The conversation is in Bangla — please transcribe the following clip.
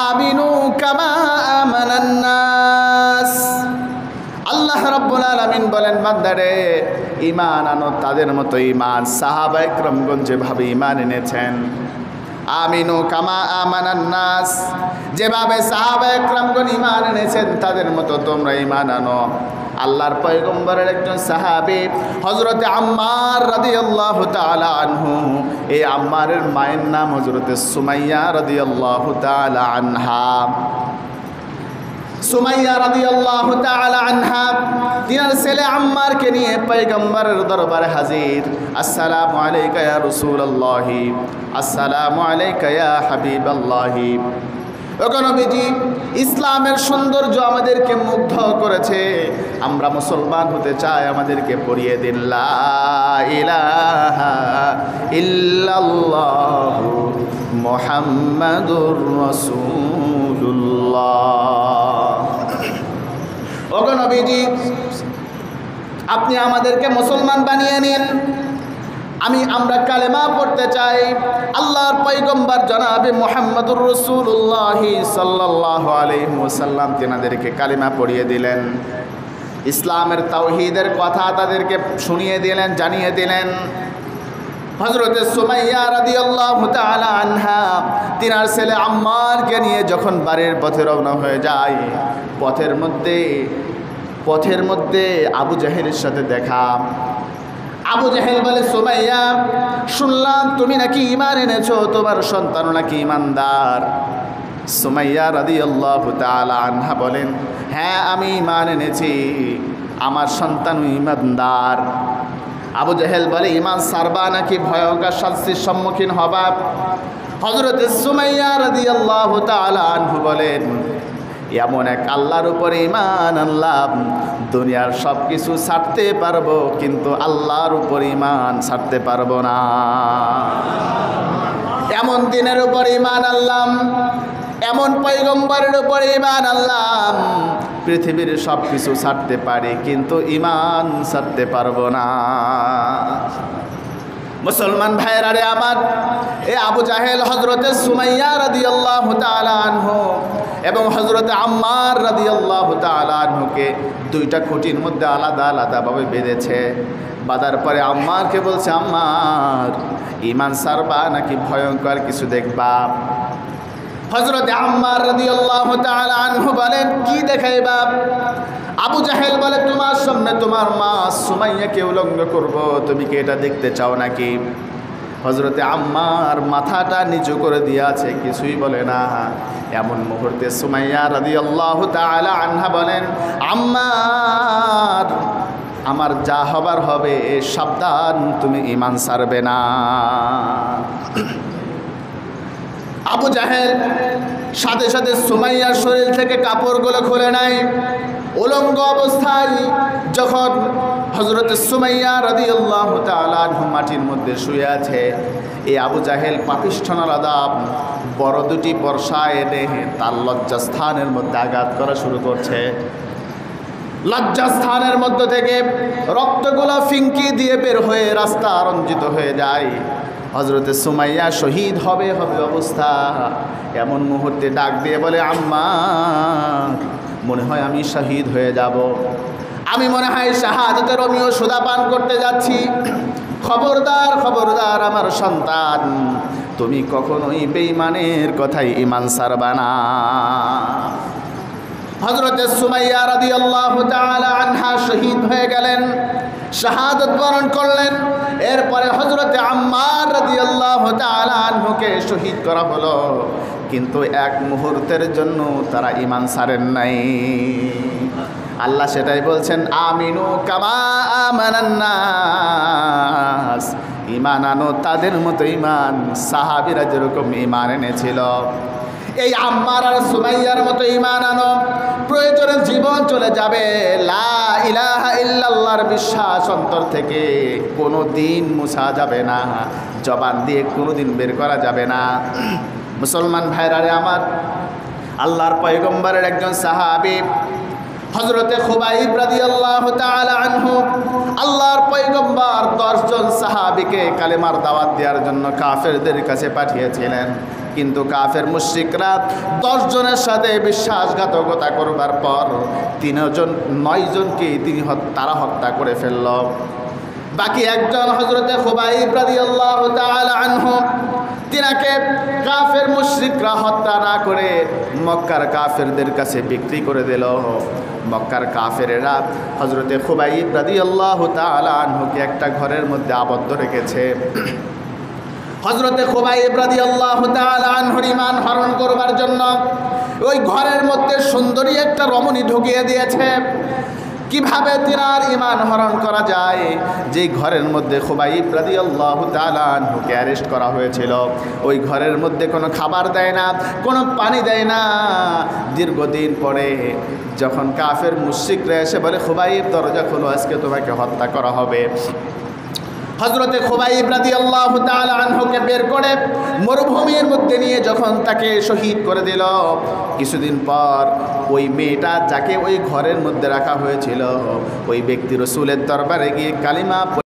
আমিনু কামা আমানান নাস। আল্লাহ রাব্বুল আলামিন বলেন, বান্দারে ঈমান আনো তাদের মতো ঈমান সাহাবায়ে কেরামগণ যেভাবে ঈমান এনেছেন। আমিনু কামা আমানান নাস, যেভাবে সাহাবায়ে কেরামগণ ঈমান এনেছেন তাদের মতো তোমরা ঈমান আনো। আল্লাহর পয়গম্বরের একজন সাহাবী হযরতে আম্মার রাদিয়াল্লাহু তাআলা আনহু, এই আম্মারের মায়ের নাম হযরতে সুমাইয়া রাদিয়াল্লাহু তাআলা আনহা। সুমাইয়া রাদিয়াল্লাহু তাআলা আনহা তিনার ছেলে আম্মারকে নিয়ে পয়গম্বরের দরবারে হাজির। আসসালামু আলাইকা ইয়া রাসূলুল্লাহি, আসসালামু আলাইকা ইয়া হাবিবাল্লাহি। ওগো নবীজি, ইসলামের সৌন্দর্য আমাদেরকে মুগ্ধ করেছে, আমরা মুসলমান হতে চাই, আমাদেরকে পড়িয়ে দিন লা ইলাহা ইল্লাল্লাহু মুহাম্মাদুর রাসূলুল্লাহ। ওগো নবীজি, আপনি আমাদেরকে মুসলমান বানিয়ে নিন, আমরা কালেমা পড়তে চাই। আল্লাহর পয়গম্বর জনাবে মুহাম্মদুর রাসূলুল্লাহ সাল্লাল্লাহু আলাইহি ওয়াসাল্লাম তিনাদেরকে কালেমা পড়িয়ে দিলেন, ইসলামের তাওহীদের কথা তাদেরকে শুনিয়ে দিলেন, জানিয়ে দিলেন। হযরতে সুমাইয়া রাদিয়াল্লাহু তাআলা আনহা তিনার ছেলে আম্মারকে নিয়ে যখন বাড়ির পথে রওনা হয়ে যায়, পথের মধ্যে আবু জাহেলের সাথে দেখা। আবু জাহেল বলে, সুমাইয়া, শুনলাম তুমি নাকি ঈমান এনেছো, তোমার সন্তানও নাকি ঈমানদার। সুমাইয়া রাদিয়াল্লাহু তাআলা আনহা বলেন, হ্যাঁ আমি ঈমান এনেছি, আমার সন্তানও ঈমানদার। আবু জাহেল বলে, ঈমান সারবা নাকি ভয়ঙ্কর শাস্তির সম্মুখীন হবা? হযরতে সুমাইয়া রাদিয়াল্লাহু তাআলা আনহু বলেন, এমন এক আল্লাহর উপরে ঈমান আনলাম, দুনিয়ার সব কিছু ছাড়তে পারবো কিন্তু আল্লাহর উপর ঈমান ছাড়তে পারবো না। এমন দিনের উপর ঈমান আনলাম, এমন পয়গম্বরের উপর ঈমান আনলাম, পৃথিবীর সব কিছু ছাড়তে পারি কিন্তু ঈমান ছাড়তে পারবো না। মুসলমান ভাইরা রে আমার, এ আবু জাহেল হযরতে সুমাইয়া রাদিয়াল্লাহু তাআলা আনহু এবং হযরতে আম্মার রাদিয়াল্লাহু তাআলা আনহুকে দুইটা খুঁটির মধ্যে আলাদা আলাদাভাবে বেঁধেছে। বাঁধার পরে আম্মারকে বলছে, আম্মার, ঈমান সারবা নাকি ভয়ঙ্কর কিছু দেখবা? হযরতে আম্মার রাদিয়াল্লাহু তাআলা আনহু বলেন, কি দেখাইবা? আবু জাহেল বলে, তোমার সামনে তোমার মা সুমাইয়াকে উলঙ্গ করব, তুমি কি এটা দেখতে চাও নাকি? হযরতে আম্মার মাথাটা নিচু করে দিয়ে আছে, কিছুই বলে না। এমন মুহূর্তে সুমাইয়া রাদিয়াল্লাহু তাআলা আনহা বলেন, আম্মার, আমার যা হবার হবে, সাবধান, তুমি ঈমান ছাড়বে না। আবু জাহেল সাথে সাথে সুমাইয়ার শরীর থেকে কাপড়গুলো খুলে নেয়। উলঙ্গ অবস্থায় যখন হযরত সুমাইয়া রাদিয়াল্লাহু তাআলা আনহা মাটির মধ্যে শুয়ে আছে, এই আবু জাহেল পাপিষ্ঠনার আদাব বড় দুটি বর্ষা এনে তার লজ্জাস্থানের মধ্যে আঘাত করা শুরু করছে। লজ্জাস্থানের মধ্য থেকে রক্তগুলো ফিঙ্কি দিয়ে বের হয়ে রাস্তা রঞ্জিত হয়ে যায়। হযরতে সুমাইয়া শহীদ হবে অবস্থা। এমন মুহূর্তে ডাক দিয়ে বলে, আম্মা, মনে হয় আমি শহীদ হয়ে যাব, আমি মনে হয় শাহাদাতের অমীয় সুধা পান করতে যাচ্ছি। খবরদার, খবরদার আমার সন্তান, তুমি কখনোই বেঈমানের কথাই ঈমান ছাড়বা না। হযরতে সুমাইয়া রাদিয়াল্লাহু তাআলা আনহা শহীদ হয়ে গেলেন, শাহাদাত বরণ করলেন। এরপরে হযরতে আম্মার রাদিয়াল্লাহু তাআলা আনহুকে শহীদ করা হলো, কিন্তু এক মুহূর্তের জন্য তারা ঈমান ছাড়েন নাই। আল্লাহ সেটাই বলছেন, আমিনু কামা আমানান নাস, ঈমান আনো তাদের মতো ঈমান সাহাবীরা যেরকম ঈমান এনেছিল, এই আম্মার আর সুমাইয়ার মতো ঈমান আনো। প্রয়োজনে জীবন চলে যাবে, লা ইলাহা ইল্লাল্লাহর বিশ্বাস অন্তর থেকে কোনো দিন মুছা যাবে না, জবান দিয়ে কোনো দিন বের করা যাবে না। মুসলমান ভাইরা রে আমার, আল্লাহর পয়গম্বরের একজন সাহাবী হযরতে খুবাইব রাদিয়াল্লাহু তাআলা আনহু, আল্লাহর পয়গম্বর 10 জন সাহাবীকে কালেমার দাওয়াত দেওয়ার জন্য কাফেরদের কাছে পাঠিয়েছিলেন, কিন্তু কাফের মুশরিকরা 10 জনের সাথে বিশ্বাসঘাতকতা করবার পর 9 জনকে তারা হত্যা করে ফেলল। বাকি একজন হযরতে খুবাইব রাদিয়াল্লাহু তাআলা আনহু, তিনাকে কাফের মুশরিকরা হত্যা না করে মক্কার কাফেরদের কাছে বিক্রি করে দিল। মক্কার কাফেরেরা হযরতে খুবাইব রাদিয়াল্লাহু তাআলা আনহুকে একটা ঘরের মধ্যে আবদ্ধ রেখেছে। হযরতে খুবাইব রাদিয়াল্লাহু তাআলা আনহুর ঈমান হরণ করবার জন্য ওই ঘরের মধ্যে সুন্দরী একটা রমণী ঢুকিয়ে দিয়েছে। কিভাবে তিনার ঈমান হরণ করা যায়? যে ঘরের মধ্যে খুবাইব রাদিয়াল্লাহু তাআলা আনহুকে অ্যারেস্ট করা হয়েছিল, ওই ঘরের মধ্যে কোনো খাবার দেয় না, কোনো পানি দেয় না। দীর্ঘদিন পরে যখন কাফের মুশরিকরা এসে বলে, খুবাইব দরজা খোলো, আজকে তোমাকে হত্যা করা হবে, হযরতে খুবাইব রাদিয়াল্লাহু তাআলা আনহুকে বের করে মরুভূমির মধ্যে নিয়ে যখন তাকে শহীদ করে দিল, কিছুদিন পর ওই মেয়েটা যাকে ওই ঘরের মধ্যে রাখা হয়েছিল, ওই ব্যক্তি রাসূলের দরবারে গিয়ে কালিমা